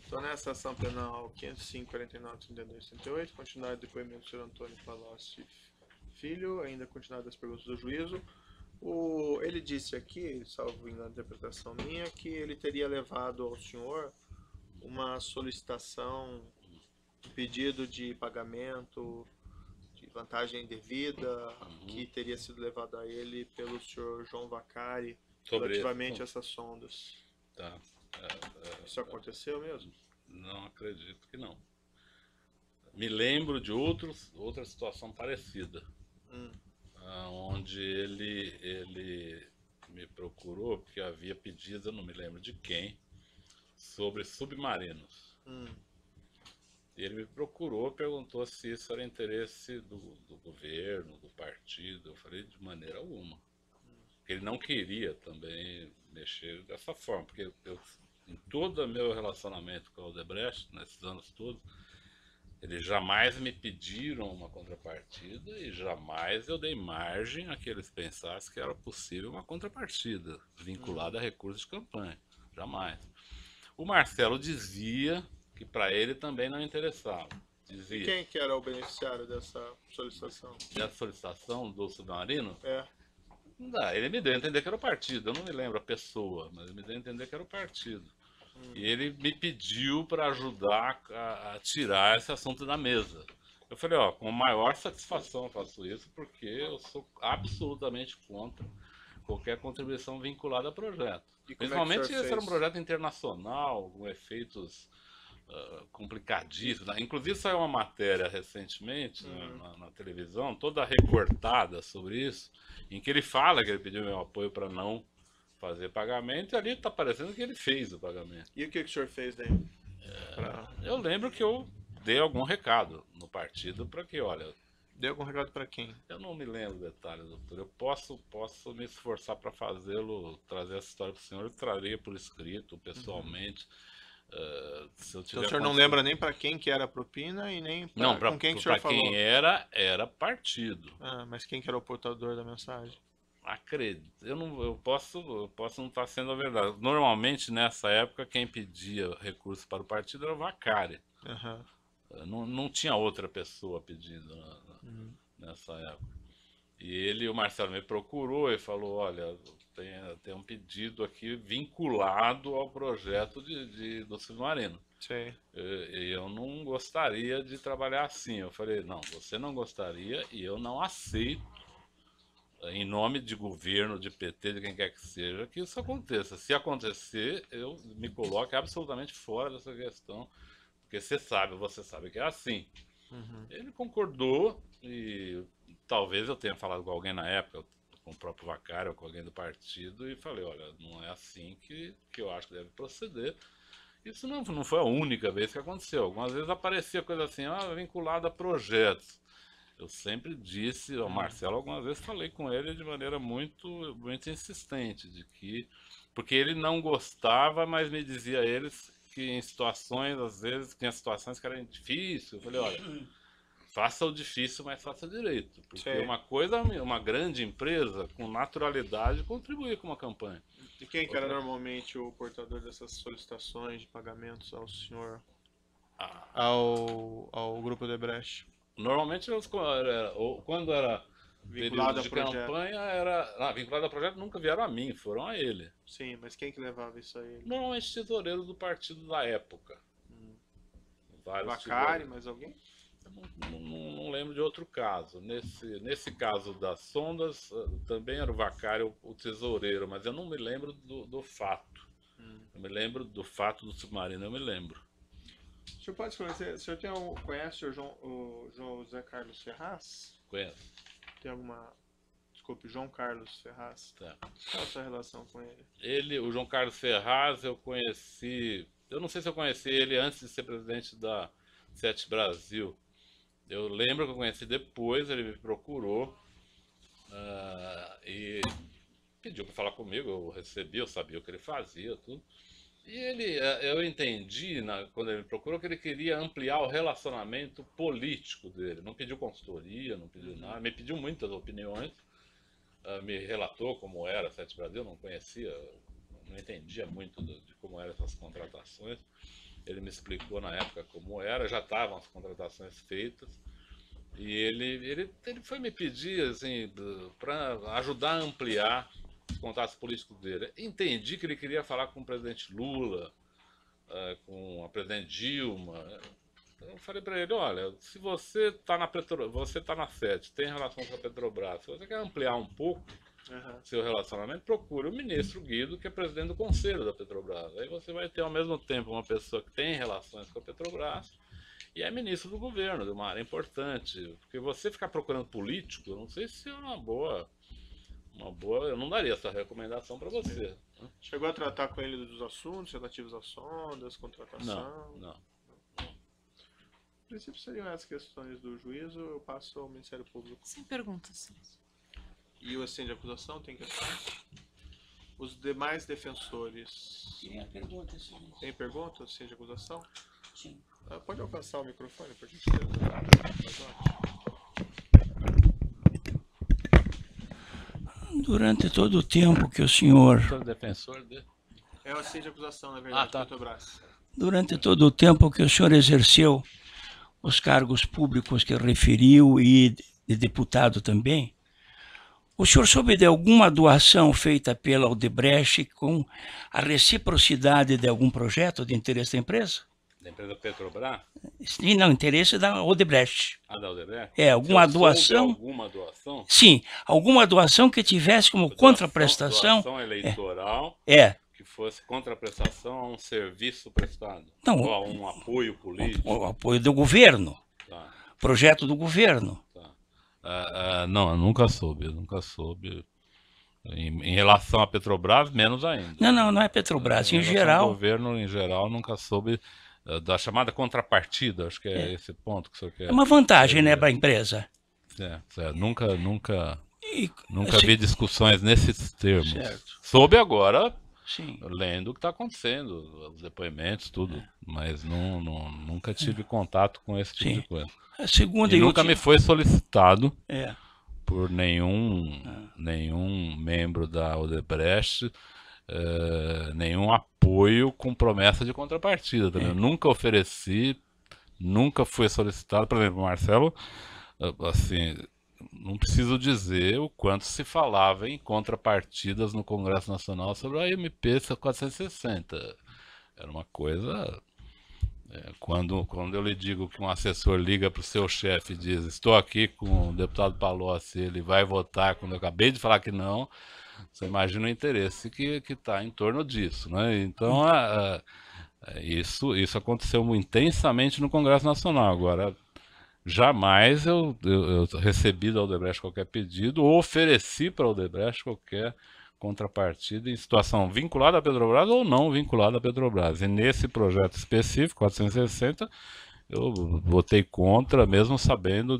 Então, nessa ação penal 505.49.32.38, continuado o depoimento do senhor Antônio Palocci Filho, ainda continuado as perguntas do juízo. Ele disse aqui, salvo engano, interpretação minha, que ele teria levado ao senhor uma solicitação, um pedido de pagamento de vantagem indevida, que teria sido levado a ele pelo senhor João Vacari, relativamente a essas sondas. Tá. Isso aconteceu mesmo? Não acredito que não. Me lembro de outra situação parecida, onde ele me procurou porque havia pedido, eu não me lembro de quem, sobre submarinos. E ele me procurou, perguntou se isso era interesse do governo, do partido. Eu falei de maneira alguma. Ele não queria também mexer dessa forma, porque em todo o meu relacionamento com a Odebrecht, nesses anos todos, eles jamais me pediram uma contrapartida e jamais eu dei margem a que eles pensassem que era possível uma contrapartida vinculada a recursos de campanha. Jamais. O Marcelo dizia que para ele também não interessava. Dizia. E quem que era o beneficiário dessa solicitação? Dessa solicitação do submarino? É. Ele me deu a entender que era o partido. Eu não me lembro a pessoa, mas ele me deu a entender que era o partido. E ele me pediu para ajudar a tirar esse assunto da mesa. Eu falei, ó, com a maior satisfação eu faço isso, porque eu sou absolutamente contra qualquer contribuição vinculada a projeto. Principalmente esse era um projeto internacional, com efeitos complicadíssimos. Inclusive saiu uma matéria recentemente na televisão, toda recortada sobre isso, em que ele fala que ele pediu meu apoio para não fazer pagamento, e ali está parecendo que ele fez o pagamento. E o que o senhor fez daí? Eu lembro que eu dei algum recado no partido para que, olha... Deu algum recado para quem? Eu não me lembro detalhes, doutor. Eu posso me esforçar para fazê-lo, trazer essa história para o senhor. Eu traria por escrito, pessoalmente. Se eu tiver então o senhor não lembra nem para quem que era a propina e nem com quem que o senhor falou? Para quem era partido. Mas quem que era o portador da mensagem? Acredito. Eu posso não estar sendo a verdade. Normalmente, nessa época, quem pedia recurso para o partido era o Vacari. Não tinha outra pessoa pedindo nessa época. E o Marcelo me procurou e falou, olha, tem um pedido aqui vinculado ao projeto do submarino. Sim. E eu não gostaria de trabalhar assim. Eu falei, não, você não gostaria e eu não aceito, em nome de governo, de PT, de quem quer que seja, que isso aconteça. Se acontecer, eu me coloco absolutamente fora dessa questão, porque você sabe que é assim. Ele concordou e talvez eu tenha falado com alguém na época, com o próprio Vacari ou com alguém do partido, e falei, olha, não é assim que eu acho que deve proceder. Isso não foi a única vez que aconteceu. Algumas vezes aparecia coisa assim, vinculada a projetos. Eu sempre disse ao Marcelo, algumas vezes falei com ele de maneira muito, muito insistente, de que, porque ele não gostava, mas me dizia a eles que em situações, às vezes, tinha situações que eram difíceis. Eu falei, olha, faça o difícil, mas faça direito. Porque uma coisa, uma grande empresa, com naturalidade, contribuir com uma campanha. E quem que era normalmente o portador dessas solicitações de pagamentos ao senhor, ao grupo Odebrecht? Normalmente, quando era vinculado de campanha, vinculado a projeto, nunca vieram a mim, foram a ele. Sim, mas quem que levava isso a ele? Normalmente tesoureiro do partido da época. Vacari, mais alguém? Não lembro de outro caso. Nesse caso das sondas, também era o Vacari o tesoureiro, mas eu não me lembro do fato. Eu me lembro do fato do submarino, eu me lembro. O senhor pode esclarecer, o senhor conhece o João José Carlos Ferraz? Conheço. Tem alguma... Desculpe, João Carlos Ferraz. Tá. Qual a sua relação com ele? O João Carlos Ferraz, eu conheci... Eu não sei se eu conheci ele antes de ser presidente da SET Brasil. Eu lembro que eu conheci depois, ele me procurou e pediu para falar comigo, eu recebi, eu sabia o que ele fazia, tudo. E eu entendi, quando ele me procurou, que ele queria ampliar o relacionamento político dele. Não pediu consultoria, não pediu nada, me pediu muitas opiniões, me relatou como era a SET Brasil, não conhecia, não entendia muito de como eram essas contratações. Ele me explicou na época como era, já estavam as contratações feitas. E ele foi me pedir assim, para ajudar a ampliar os contatos políticos dele. Entendi que ele queria falar com o presidente Lula, com a presidente Dilma. Eu falei para ele, olha, se você está na Petrobras, você está na FET, tem relação com a Petrobras, se você quer ampliar um pouco seu relacionamento, procure o ministro Guido, que é presidente do conselho da Petrobras. Aí você vai ter ao mesmo tempo uma pessoa que tem relações com a Petrobras e é ministro do governo, de uma área importante. Porque você ficar procurando político, eu não sei se é uma boa, eu não daria essa recomendação para você. Chegou a tratar com ele dos assuntos relativos às sondas, contratação? Não. No princípio seriam as questões do juízo, eu passo ao Ministério Público. Sem perguntas. E o assento de acusação tem questões? Os demais defensores... Tem a pergunta, senhor. Tem pergunta, assento de acusação? Sim. Pode alcançar o microfone, por gentileza? Durante todo o tempo que o senhor... Você é o defensor dele? É o assento de acusação, na verdade, tá. Petrobras. Durante todo o tempo que o senhor exerceu os cargos públicos que referiu e de deputado também, o senhor soube de alguma doação feita pela Odebrecht com a reciprocidade de algum projeto de interesse da empresa? Da empresa Petrobras? Sim, não, interesse da Odebrecht. Da Odebrecht? É, alguma doação? Alguma doação? Sim, alguma doação que tivesse como contraprestação. Doação eleitoral. É. Que fosse contraprestação a um serviço prestado. Não, ou a um apoio político. O apoio do governo. Tá. Projeto do governo. Tá. Não, eu nunca soube. Em relação à Petrobras, menos ainda. Não é Petrobras. Em geral. O governo, em geral, nunca soube da chamada contrapartida. Acho que é esse ponto que o senhor quer. É uma vantagem, né, para a empresa. Nunca assim, vi discussões nesses termos. Certo. Soube agora. Sim. Lendo o que está acontecendo, os depoimentos, tudo, mas nunca tive contato com esse tipo de coisa. A segunda e nunca me foi solicitado por nenhum membro da Odebrecht nenhum apoio com promessa de contrapartida também. Eu nunca ofereci, nunca fui solicitado. Por exemplo, Marcelo, assim, não preciso dizer o quanto se falava em contrapartidas no Congresso Nacional sobre a MP 460. Era uma coisa... Quando eu lhe digo que um assessor liga para o seu chefe e diz: estou aqui com o deputado Palocci, ele vai votar, quando eu acabei de falar que não, você imagina o interesse que está em torno disso, né? Então, isso aconteceu intensamente no Congresso Nacional. Agora, jamais eu recebi da Odebrecht qualquer pedido ou ofereci para a Odebrecht qualquer contrapartida em situação vinculada à Petrobras ou não vinculada à Petrobras. E nesse projeto específico, 460, eu votei contra, mesmo sabendo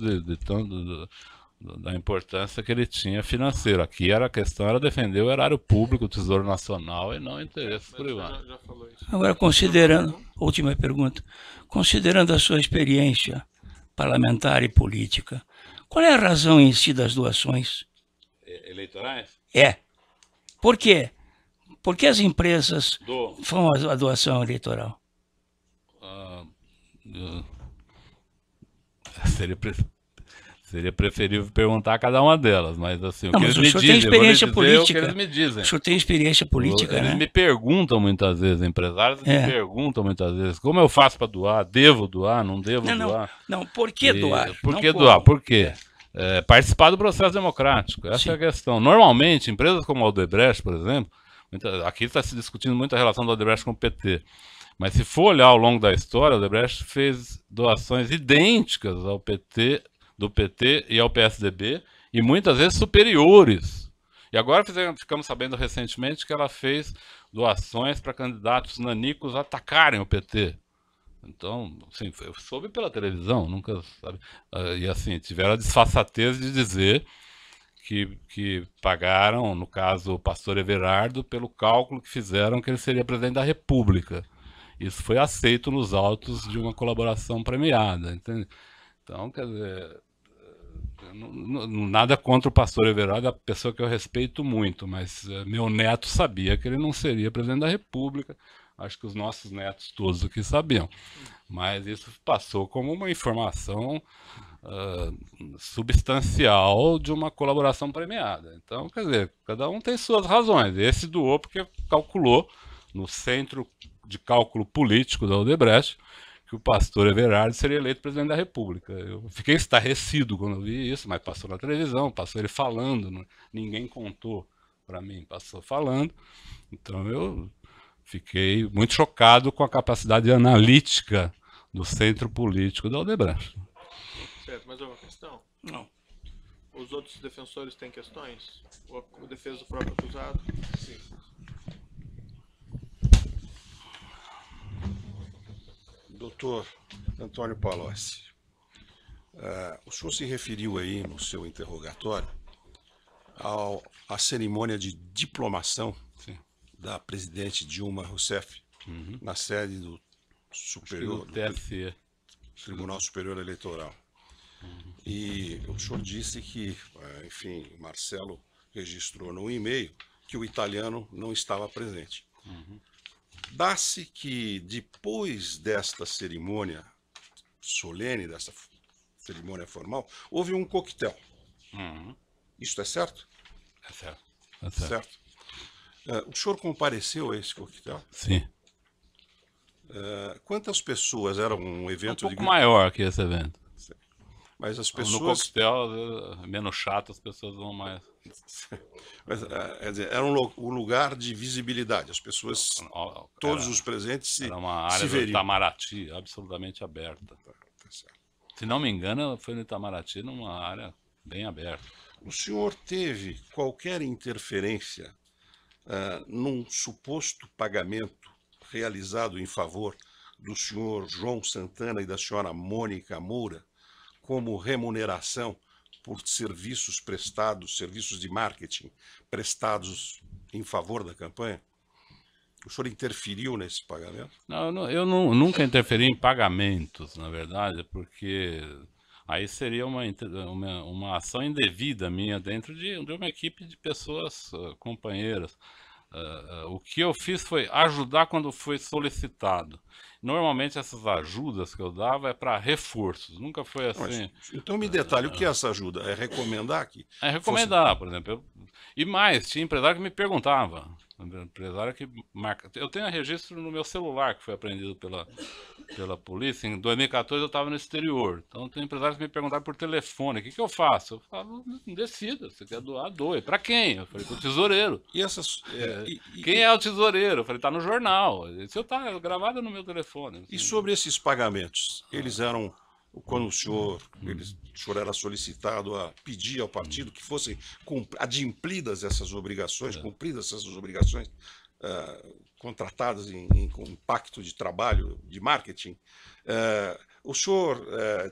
da importância que ele tinha financeira. Aqui a questão era defender o erário público, o Tesouro Nacional e não interesses privados. Agora, considerando, última pergunta, considerando a sua experiência parlamentar e política, qual é a razão em si das doações? Eleitorais? Por quê? Por que as empresas fazem a doação eleitoral? Seria preferível perguntar a cada uma delas, mas assim, não, o que eles me dizem, tem experiência política. O que eles me dizem. O senhor tem experiência política, Eles né? me perguntam muitas vezes, empresários me perguntam muitas vezes, como eu faço para doar? Devo doar? Não devo doar? Não, por que doar? Por que doar? Por quê? Participar do processo democrático, essa é a questão. Normalmente, empresas como a Odebrecht, por exemplo, aqui está se discutindo muito a relação da Odebrecht com o PT, mas se for olhar ao longo da história, a Odebrecht fez doações idênticas ao PT, do PT e ao PSDB, e muitas vezes superiores. E agora ficamos sabendo recentemente que ela fez doações para candidatos nanicos atacarem o PT. Então, assim, eu soube pela televisão, nunca sabe. E assim, tiveram a disfarçatez de dizer que pagaram, no caso, o pastor Everardo, pelo cálculo que fizeram que ele seria presidente da República. Isso foi aceito nos autos de uma colaboração premiada, entende? Então, quer dizer, nada contra o pastor Everardo, é a pessoa que eu respeito muito, mas meu neto sabia que ele não seria presidente da República, acho que os nossos netos todos aqui sabiam. Mas isso passou como uma informação substancial de uma colaboração premiada. Então, quer dizer, cada um tem suas razões. Esse doou porque calculou no centro de cálculo político da Odebrecht que o pastor Everardo seria eleito presidente da República. Eu fiquei estarrecido quando eu vi isso, mas passou na televisão, passou ele falando, ninguém contou para mim, passou falando. Então eu fiquei muito chocado com a capacidade analítica do centro político da Odebrecht. Certo, mais alguma questão? Não. Os outros defensores têm questões? O defesa do próprio acusado? Sim. Doutor Antônio Palocci, o senhor se referiu aí no seu interrogatório à cerimônia de diplomação Sim. da presidente Dilma Rousseff na sede do Do TSE. Tribunal Superior Eleitoral. E o senhor disse que, enfim, Marcelo registrou no e-mail que o italiano não estava presente. Dá-se que depois desta cerimônia solene, desta cerimônia formal, houve um coquetel. Isso é certo? É certo. É certo. O senhor compareceu a esse coquetel? Sim. Quantas pessoas? Era um evento Um pouco maior que esse evento. Mas as No pessoas... coquetel, menos chato, as pessoas vão mais... Mas, quer dizer, era um lugar de visibilidade. As pessoas, todos os presentes se Era uma área do veriam. Itamaraty, absolutamente aberta. Tá certo. Se não me engano, foi no Itamaraty, numa área bem aberta. O senhor teve qualquer interferência num suposto pagamento realizado em favor do senhor João Santana e da senhora Mônica Moura como remuneração por serviços prestados, serviços de marketing prestados em favor da campanha? O senhor interferiu nesse pagamento? Não, eu nunca interferi em pagamentos, na verdade, porque aí seria uma ação indevida minha dentro de uma equipe de pessoas companheiras. O que eu fiz foi ajudar quando foi solicitado. Normalmente essas ajudas que eu dava é para reforços, nunca foi assim. Então me detalhe, o que é essa ajuda? É recomendar que... É recomendar, por exemplo. E mais, tinha empresário que me perguntava. Empresário que marca. Eu tenho registro no meu celular, que foi apreendido pela polícia. Em 2014 eu estava no exterior. Então tem empresários que me perguntaram por telefone: o que eu faço? Eu falo, decida, você quer doar, doe. Para quem? Eu falei, para o tesoureiro. E essas... Quem é o tesoureiro? Eu falei, está no jornal. Isso está gravado no meu telefone. E sobre esses pagamentos, eles eram, quando o senhor era solicitado a pedir ao partido que fossem adimplidas essas obrigações, cumpridas essas obrigações contratadas com pacto de trabalho, de marketing, o senhor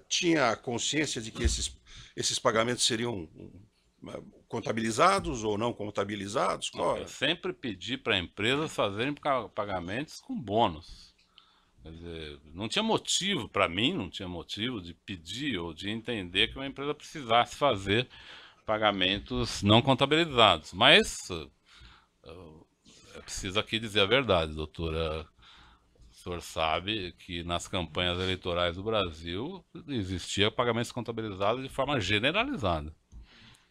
tinha consciência de que esses pagamentos seriam contabilizados ou não contabilizados? Eu sempre pedi para empresas fazerem pagamentos com bônus. Quer dizer, não tinha motivo, para mim, não tinha motivo de pedir ou de entender que uma empresa precisasse fazer pagamentos não contabilizados. Mas eu preciso aqui dizer a verdade, doutora. O senhor sabe que nas campanhas eleitorais do Brasil existia pagamentos contabilizados de forma generalizada.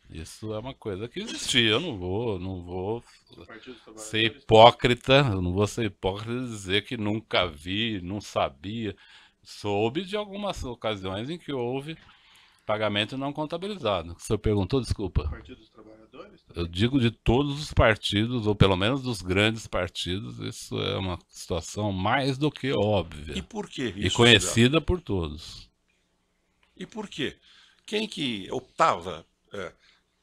Isso é uma coisa que existia. Eu não vou ser hipócrita, eu não vou ser hipócrita e dizer que nunca vi, não sabia. Soube de algumas ocasiões em que houve pagamento não contabilizado. O senhor perguntou, desculpa. Partido dos Trabalhadores? Eu digo de todos os partidos, ou pelo menos dos grandes partidos, isso é uma situação mais do que óbvia. E por que isso? E conhecida por todos. E por quê? Quem que optava...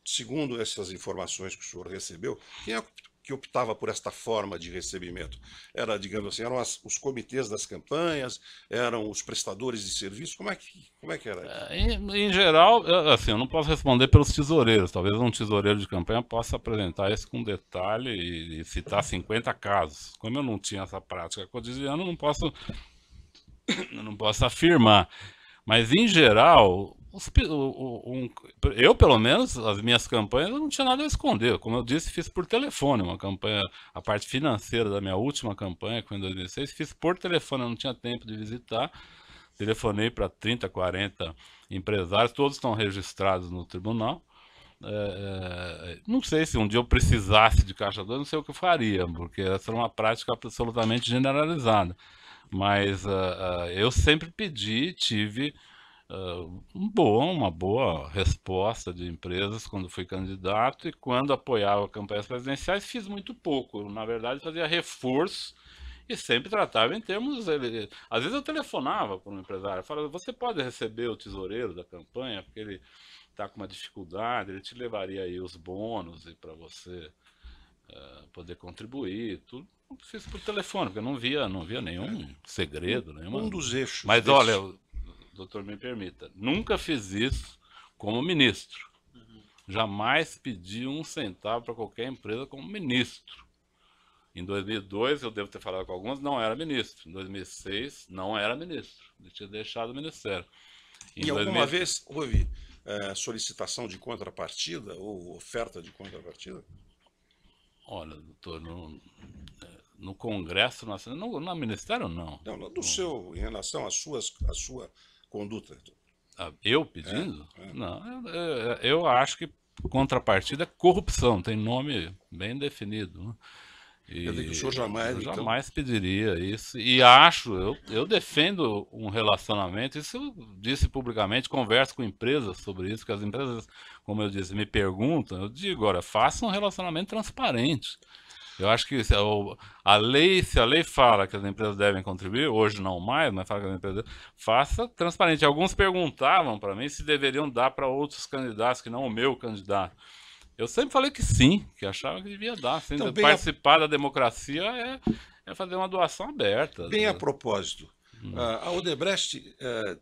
segundo essas informações que o senhor recebeu, quem é que optava por esta forma de recebimento? Era, digamos assim, eram os comitês das campanhas, eram os prestadores de serviço? Como é que era? Em geral, assim, eu não posso responder pelos tesoureiros. Talvez um tesoureiro de campanha possa apresentar isso com detalhe e citar 50 casos. Como eu não tinha essa prática cotidiana, eu não posso afirmar. Mas, em geral, eu, pelo menos, as minhas campanhas, eu não tinha nada a esconder. Como eu disse, fiz por telefone uma campanha, a parte financeira da minha última campanha, que foi em 2006, fiz por telefone, eu não tinha tempo de visitar. Telefonei para 30, 40 empresários, todos estão registrados no tribunal. Não sei se um dia eu precisasse de Caixa 2, não sei o que eu faria, porque essa é uma prática absolutamente generalizada. Mas eu sempre pedi, tive uma boa resposta de empresas quando fui candidato, e quando apoiava campanhas presidenciais fiz muito pouco. Na verdade, fazia reforço e sempre tratava em termos. Às vezes eu telefonava para um empresário, falava: você pode receber o tesoureiro da campanha, porque ele está com uma dificuldade, ele te levaria aí os bônus para você poder contribuir, tudo. Eu fiz por telefone, porque eu não via nenhum segredo, nenhuma. Um dos eixos. Mas olha, doutor, me permita, nunca fiz isso como ministro. Jamais pedi um centavo para qualquer empresa como ministro. Em 2002, eu devo ter falado com algumas, não era ministro. Em 2006, não era ministro. Eu tinha deixado o ministério. E alguma vez houve solicitação de contrapartida ou oferta de contrapartida? Olha, doutor, no Congresso Nacional, no Ministério não. Não, do seu, em relação à sua conduta. Eu pedindo? Não, eu acho que contrapartida é corrupção, tem nome bem definido. Né? Quer dizer que o senhor jamais, eu jamais pediria isso. E acho, eu defendo um relacionamento, isso eu disse publicamente, converso com empresas sobre isso, que as empresas, como eu disse, me perguntam, eu digo: olha, faça um relacionamento transparente. Eu acho que se a lei fala que as empresas devem contribuir, hoje não mais, mas fala que as empresas faça transparente. Alguns perguntavam para mim se deveriam dar para outros candidatos que não o meu candidato. Eu sempre falei que sim, que achava que devia dar. Sim, então, participar da democracia é fazer uma doação aberta. Bem a propósito, a Odebrecht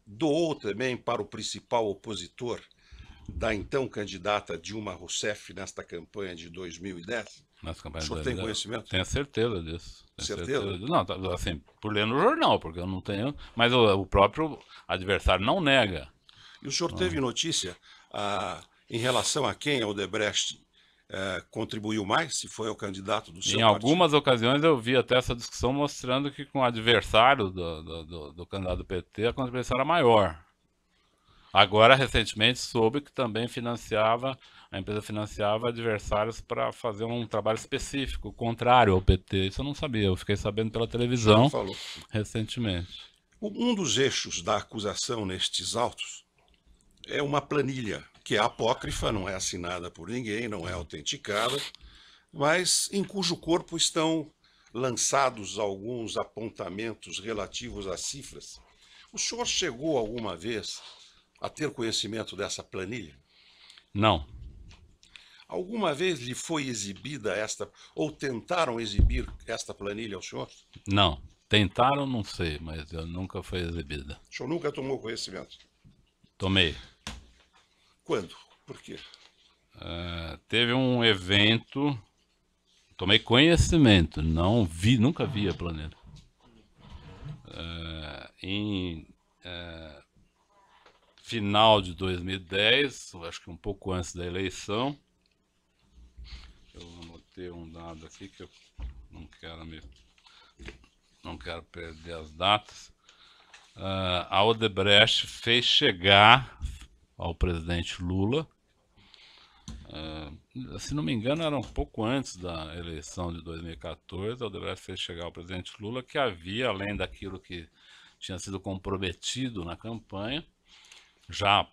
doou também para o principal opositor da então candidata Dilma Rousseff nesta campanha de 2010? O senhor tem conhecimento? Tenho certeza disso. Certeza? Não, assim, por ler no jornal, porque eu não tenho. Mas o próprio adversário não nega. E o senhor teve notícia em relação a quem a Odebrecht contribuiu mais, se foi o candidato do seu partido? Em algumas ocasiões eu vi até essa discussão mostrando que com o adversário do candidato do PT a contribuição era maior. Agora, recentemente, soube que também a empresa financiava adversários para fazer um trabalho específico, contrário ao PT. Isso eu não sabia, eu fiquei sabendo pela televisão recentemente. Um dos eixos da acusação nestes autos é uma planilha que é apócrifa, não é assinada por ninguém, não é autenticada, mas em cujo corpo estão lançados alguns apontamentos relativos às cifras. O senhor chegou alguma vez a ter conhecimento dessa planilha? Não. Alguma vez lhe foi exibida ou tentaram exibir esta planilha ao senhor? Não. Tentaram, não sei, mas nunca foi exibida. O senhor nunca tomou conhecimento? Tomei. Quando? Por quê? Teve um evento, tomei conhecimento, não vi, nunca vi a planilha. Em final de 2010, acho que um pouco antes da eleição, eu anotei um dado aqui que eu não quero perder as datas. A Odebrecht fez chegar ao presidente Lula, se não me engano era um pouco antes da eleição de 2014, a Odebrecht fez chegar ao presidente Lula que havia, além daquilo que tinha sido comprometido na campanha, já...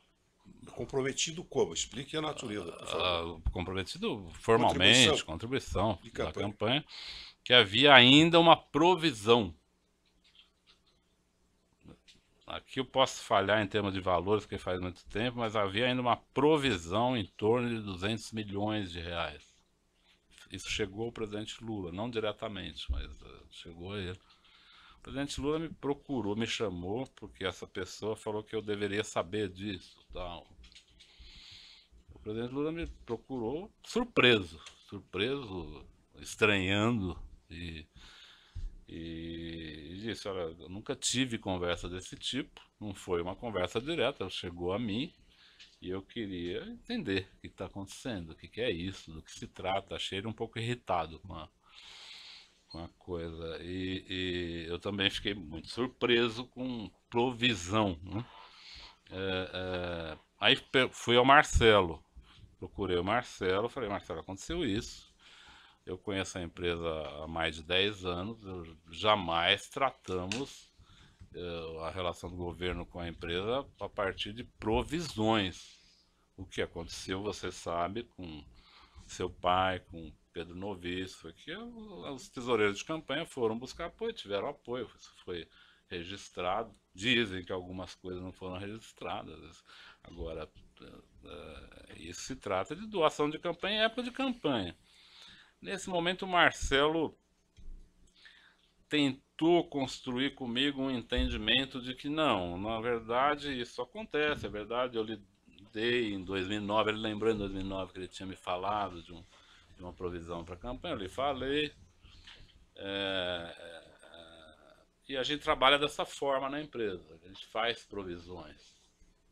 Comprometido como? Explique a natureza, por favor. Comprometido formalmente, contribuição da campanha, que havia ainda uma provisão. Aqui eu posso falhar em termos de valores, porque faz muito tempo, mas havia ainda uma provisão em torno de 200 milhões de reais. Isso chegou ao presidente Lula, não diretamente, mas chegou a ele. O presidente Lula me procurou, me chamou, porque essa pessoa falou que eu deveria saber disso. Tal. O presidente Lula me procurou surpreso, estranhando, e disse: olha, eu nunca tive conversa desse tipo, não foi uma conversa direta, chegou a mim, E eu queria entender o que está acontecendo, o que é isso, do que se trata. Achei ele um pouco irritado com a coisa. E eu também fiquei muito surpreso com provisão, né? Aí fui ao Marcelo, procurei o Marcelo, falei, Marcelo, aconteceu isso. Eu conheço a empresa há mais de 10 anos, jamais tratamos a relação do governo com a empresa a partir de provisões. O que aconteceu, você sabe, com seu pai, com Pedro Noviço, foi que os tesoureiros de campanha foram buscar apoio, tiveram apoio, isso foi registrado. Dizem que algumas coisas não foram registradas. Agora, isso se trata de doação de campanha em época de campanha. Nesse momento, o Marcelo tentou construir comigo um entendimento de que não, na verdade isso acontece, é verdade, eu lhe dei em 2009, ele lembrou em 2009 que ele tinha me falado de uma provisão para a campanha, eu lhe falei, e a gente trabalha dessa forma na empresa, a gente faz provisões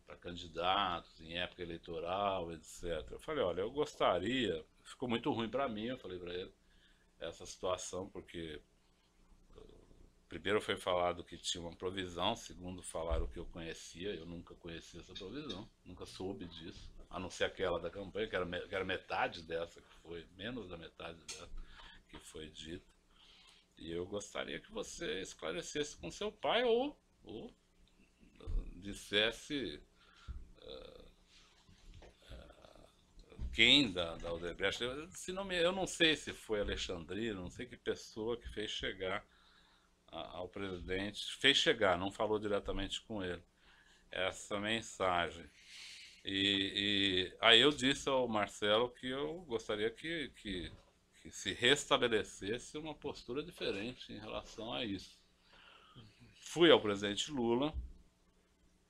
para candidatos em época eleitoral, etc. Eu falei, olha, eu gostaria, ficou muito ruim para mim, eu falei para ele, essa situação, porque primeiro foi falado que tinha uma provisão, segundo falaram que eu conhecia, eu nunca conhecia essa provisão, nunca soube disso, a não ser aquela da campanha, que era metade dessa, que foi, menos da metade dessa que foi dita. E eu gostaria que você esclarecesse com seu pai ou dissesse quem da Odebrecht, eu não sei se foi Alexandrino, não sei que pessoa que fez chegar ao presidente, fez chegar, não falou diretamente com ele, essa mensagem. E aí eu disse ao Marcelo que eu gostaria que se restabelecesse uma postura diferente em relação a isso. Fui ao presidente Lula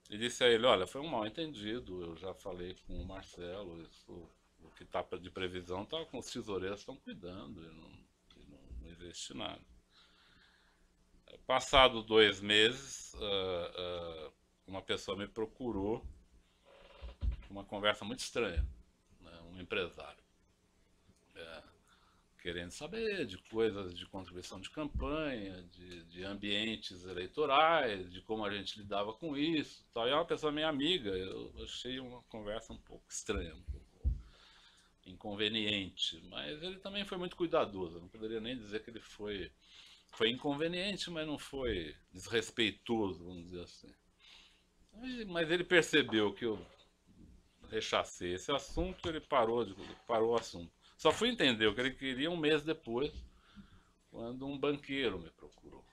e disse a ele, olha, foi um mal entendido, eu já falei com o Marcelo, isso, o que está de previsão tá com os tesoureiros, estão cuidando, e não existe nada. Passado 2 meses, uma pessoa me procurou, uma conversa muito estranha, né, um empresário, querendo saber de coisas de contribuição de campanha, de ambientes eleitorais, de como a gente lidava com isso. Tal. E é uma pessoa minha amiga, eu achei uma conversa um pouco estranha, um pouco inconveniente, mas ele também foi muito cuidadoso, eu não poderia nem dizer que ele foi inconveniente, mas não foi desrespeitoso, vamos dizer assim. Mas ele percebeu que eu rechacei esse assunto, ele parou o assunto. Só fui entender o que ele queria 1 mês depois, quando um banqueiro me procurou.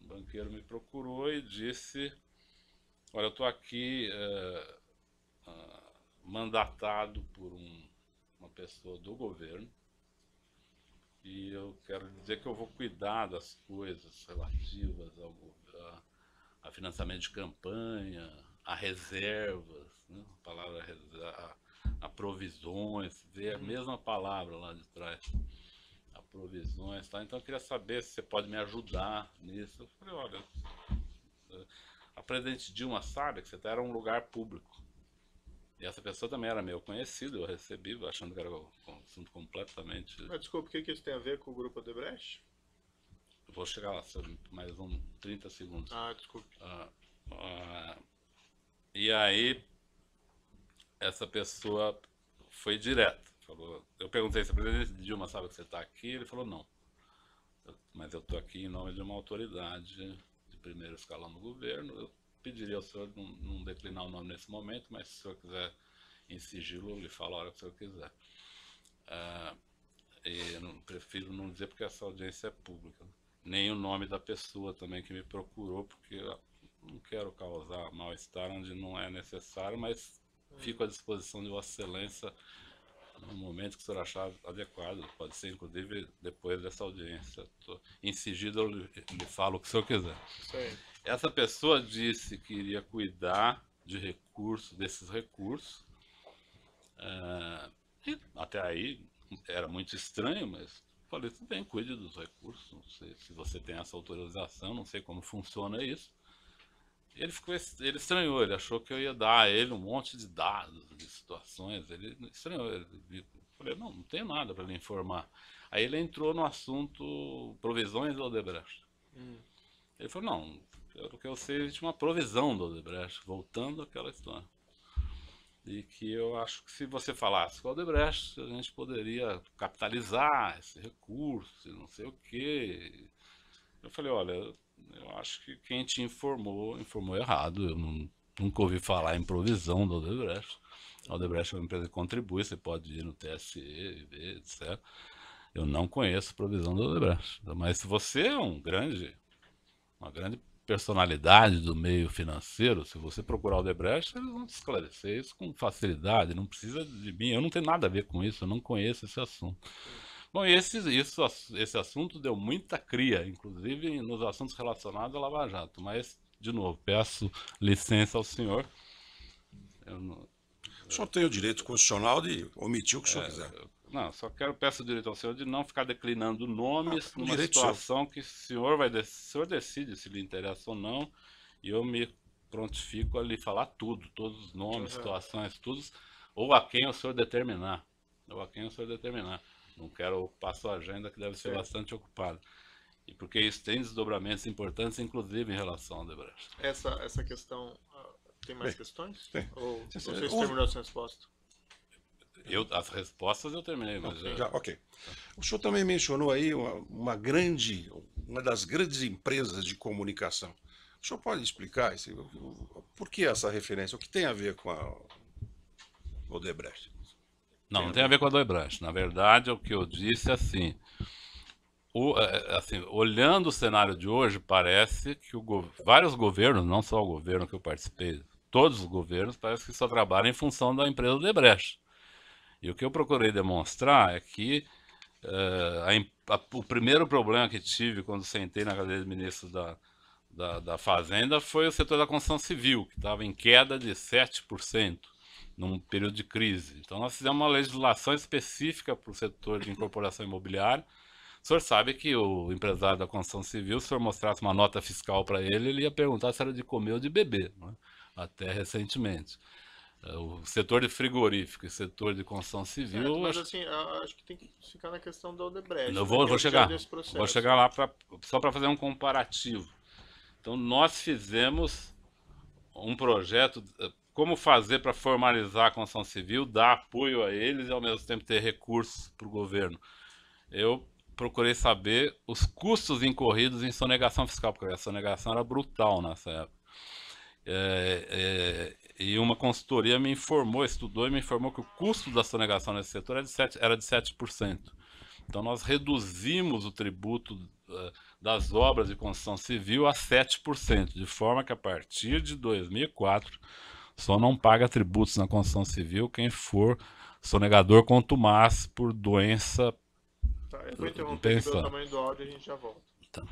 Um banqueiro me procurou e disse, olha, eu estou aqui mandatado por uma pessoa do governo, e eu quero dizer que eu vou cuidar das coisas relativas a financiamento de campanha, a reservas, né? A palavra a provisões, vê a mesma palavra lá de trás, a provisões, tá? Então eu queria saber se você pode me ajudar nisso. Eu falei, olha, a presidente Dilma sabe que você era um lugar público. E essa pessoa também era meio conhecida, eu recebi, achando que era um assunto completamente... Mas desculpa, o que isso tem a ver com o grupo Odebrecht? Eu vou chegar lá, mais 30 segundos. Ah, desculpe. E aí, essa pessoa foi direto. Falou, eu perguntei se a presidente Dilma sabe que você está aqui, ele falou não. Mas eu estou aqui em nome de uma autoridade de primeiro escalão do governo, eu pediria ao senhor não declinar o nome nesse momento, mas se o senhor quiser em sigilo, eu lhe falo a hora que o senhor quiser. E eu prefiro não dizer porque essa audiência é pública. Nem o nome da pessoa também que me procurou, porque eu não quero causar mal-estar onde não é necessário, mas fico à disposição de Vossa Excelência no momento que o senhor achar adequado. Pode ser, inclusive, depois dessa audiência. Em sigilo, eu lhe falo o que o senhor quiser. Sei. Essa pessoa disse que iria cuidar desses recursos. E até aí era muito estranho, mas falei, tudo bem, cuide dos recursos. Não sei se você tem essa autorização, não sei como funciona isso. Ele estranhou, ele achou que eu ia dar a ele um monte de dados, de situações, ele estranhou. Eu falei, não tenho nada para lhe informar. Aí ele entrou no assunto provisões do Odebrecht. Ele falou, não, pelo que eu sei, existe uma provisão do Odebrecht, voltando àquela história. E que eu acho que se você falasse com o Odebrecht, a gente poderia capitalizar esse recurso, e não sei o quê. Eu falei, olha, eu acho que quem te informou errado. Eu nunca ouvi falar em provisão do Odebrecht. A Odebrecht é uma empresa que contribui, você pode ir no TSE e ver, etc. Eu não conheço provisão do Odebrecht. Mas se você é uma grande personalidade do meio financeiro, se você procurar o Odebrecht, eles vão te esclarecer isso com facilidade. Não precisa de mim, eu não tenho nada a ver com isso, eu não conheço esse assunto. Bom, e esse assunto deu muita cria, inclusive nos assuntos relacionados à Lava Jato. Mas, de novo, peço licença ao senhor. O senhor tem o direito constitucional de omitir o que o senhor quiser. Não, só peço o direito ao senhor de não ficar declinando nomes numa direito situação que o senhor decide se lhe interessa ou não, e eu me prontifico a lhe falar tudo, todos os nomes, situações, tudo, ou a quem o senhor determinar. Não quero ocupar sua agenda, que deve ser bastante ocupada. E porque isso tem desdobramentos importantes, inclusive em relação ao Odebrecht. Essa questão, tem mais questões? Tem. Ou vocês terminaram essa resposta? As respostas eu terminei, mas Ok. O senhor também mencionou aí uma das grandes empresas de comunicação. O senhor pode explicar por que essa referência? O que tem a ver com a Odebrecht? Não tem a ver com a Odebrecht. Na verdade, o que eu disse é assim, olhando o cenário de hoje, parece que vários governos, não só o governo que eu participei, todos os governos, parece que só trabalham em função da empresa Odebrecht. E o que eu procurei demonstrar é que o primeiro problema que tive quando sentei na cadeira de ministro da Fazenda foi o setor da construção civil, que estava em queda de 7% num período de crise. Então nós fizemos uma legislação específica para o setor de incorporação imobiliária. O senhor sabe que o empresário da construção civil, se o senhor mostrasse uma nota fiscal para ele, ele ia perguntar se era de comer ou de beber, né? Até recentemente. O setor de frigorífico e setor de construção civil... Mas assim, acho que tem que ficar na questão da Odebrecht. Eu vou chegar lá só para fazer um comparativo. Então nós fizemos um projeto, como fazer para formalizar a construção civil, dar apoio a eles e ao mesmo tempo ter recursos para o governo. Eu procurei saber os custos incorridos em sonegação fiscal, porque a sonegação era brutal nessa época. E uma consultoria me informou, estudou e me informou que o custo da sonegação nesse setor era de 7%. Então nós reduzimos o tributo das obras de construção civil a 7%, de forma que a partir de 2004 só não paga tributos na construção civil quem for sonegador contumaz por doença. Tá, eu vou interromper pelo tamanho do áudio e a gente já volta. Tá.